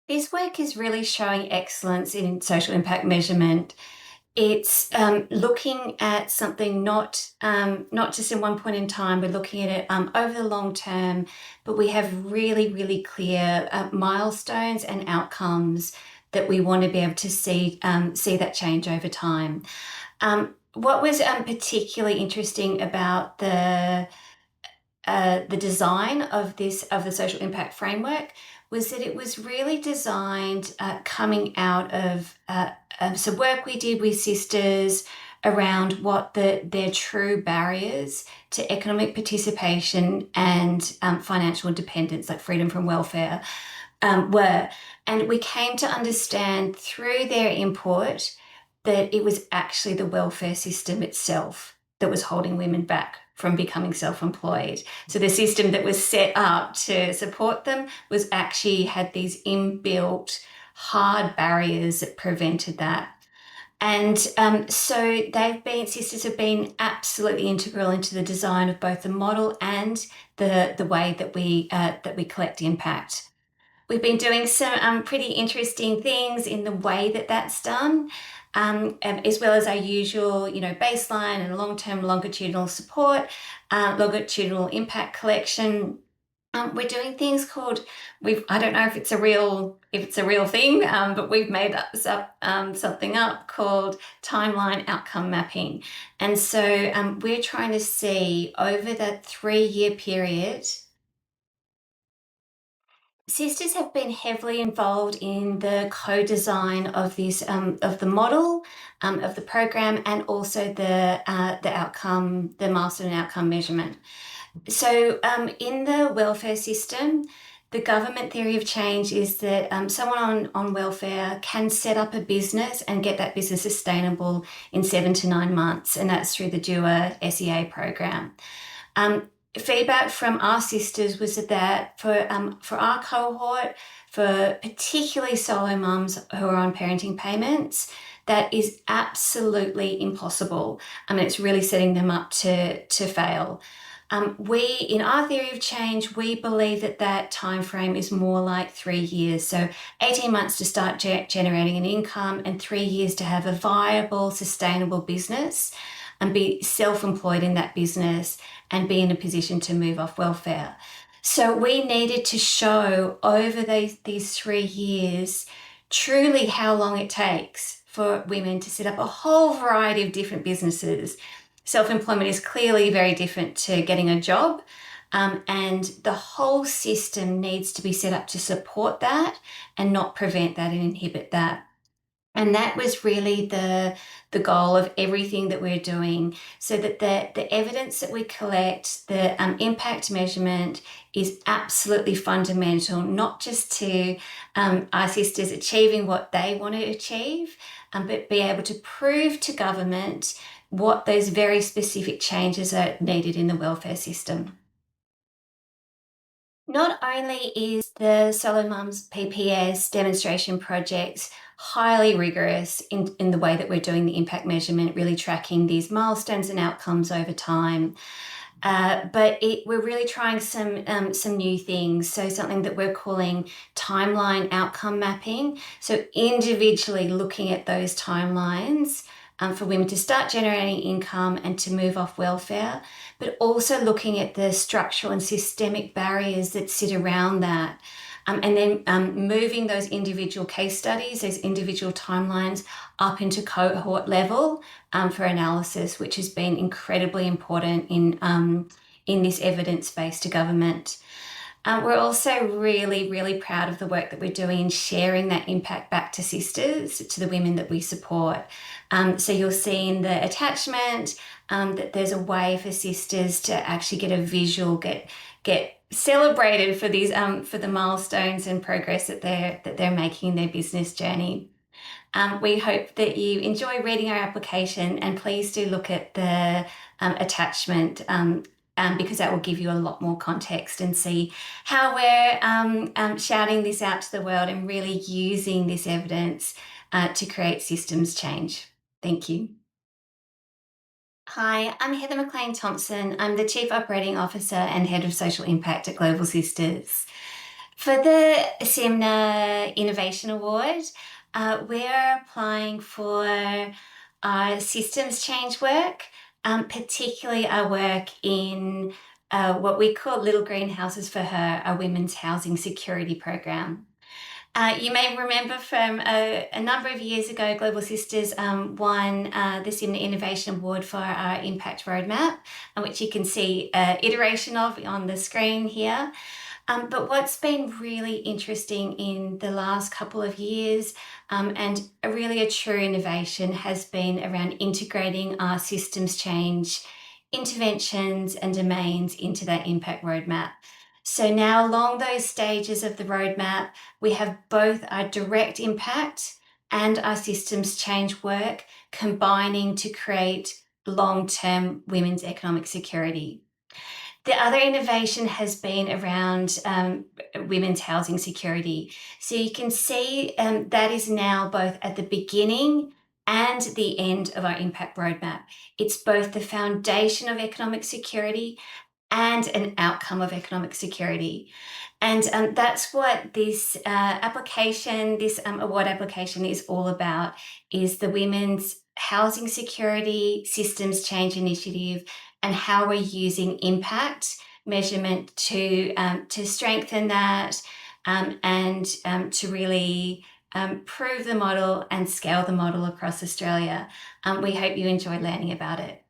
This work is really showing excellence in social impact measurement. It's looking at something not just in one point in time. We're looking at it over the long term, but we have really clear milestones and outcomes that we want to be able to see that change over time. What was particularly interesting about the design of the social impact framework was that it was really designed coming out of some work we did with sisters around what their true barriers to economic participation and financial independence, like freedom from welfare, were. And we came to understand through their input that it was actually the welfare system itself that was holding women back from becoming self-employed. So the system that was set up to support them was actually had these inbuilt hard barriers that prevented that. And so sisters have been absolutely integral into the design of both the model and the way that we collect impact. We've been doing some pretty interesting things in the way that that's done, as well as our usual, baseline and long-term longitudinal support, longitudinal impact collection. We're doing things called I don't know if it's a real thing, but we've made something up called timeline outcome mapping, and so we're trying to see over that 3-year period. Sisters have been heavily involved in the co-design of this of the model of the program, and also the outcome, the milestone outcome measurement. So in the welfare system, the government theory of change is that someone on welfare can set up a business and get that business sustainable in 7 to 9 months, and that's through the DUA SEA program. Feedback from our sisters was that for our cohort, for particularly solo mums who are on parenting payments, that is absolutely impossible. It's really setting them up to fail. In our theory of change, we believe that time frame is more like 3 years. So 18 months to start generating an income, and 3 years to have a viable, sustainable business and be self-employed in that business and be in a position to move off welfare. So we needed to show over these 3 years truly how long it takes for women to set up a whole variety of different businesses. Self-employment is clearly very different to getting a job, and the whole system needs to be set up to support that and not prevent that and inhibit that. And that was really the goal of everything that we're doing, so that the evidence that we collect, the impact measurement, is absolutely fundamental, not just to our sisters achieving what they want to achieve, but be able to prove to government what those very specific changes are needed in the welfare system. Not only is the Solo Mums PPS demonstration project highly rigorous in the way that we're doing the impact measurement, really tracking these milestones and outcomes over time, but we're really trying some new things. So something that we're calling timeline outcome mapping. So individually looking at those timelines for women to start generating income and to move off welfare, but also looking at the structural and systemic barriers that sit around that. And then moving those individual case studies, those individual timelines, up into cohort level for analysis, which has been incredibly important in this evidence base to government. We're also really proud of the work that we're doing in sharing that impact back to sisters, to the women that we support. So you'll see in the attachment that there's a way for sisters to actually get a visual, get celebrated for these for the milestones and progress that they're making in their business journey. We hope that you enjoy reading our application, and please do look at the attachment, because that will give you a lot more context and see how we're shouting this out to the world and really using this evidence to create systems change. Thank you. Hi, I'm Heather McLean Thompson. I'm the Chief Operating Officer and Head of Social Impact at Global Sisters. For the SIMNA Innovation Award, we're applying for our systems change work, particularly our work in what we call Little Greenhouses for Her, our women's housing security program. You may remember from a number of years ago, Global Sisters won the SIMNA Innovation Award for our Impact Roadmap, which you can see an iteration of on the screen here. But what's been really interesting in the last couple of years, and really a true innovation, has been around integrating our systems change interventions and domains into that impact roadmap. So now along those stages of the roadmap, we have both our direct impact and our systems change work combining to create long-term women's economic security. The other innovation has been around women's housing security. So you can see that is now both at the beginning and the end of our impact roadmap. It's both the foundation of economic security and an outcome of economic security. And that's what this application, this award application is all about, is the Women's Housing Security Systems Change Initiative and how we're using impact measurement to strengthen that and to really prove the model and scale the model across Australia. We hope you enjoyed learning about it.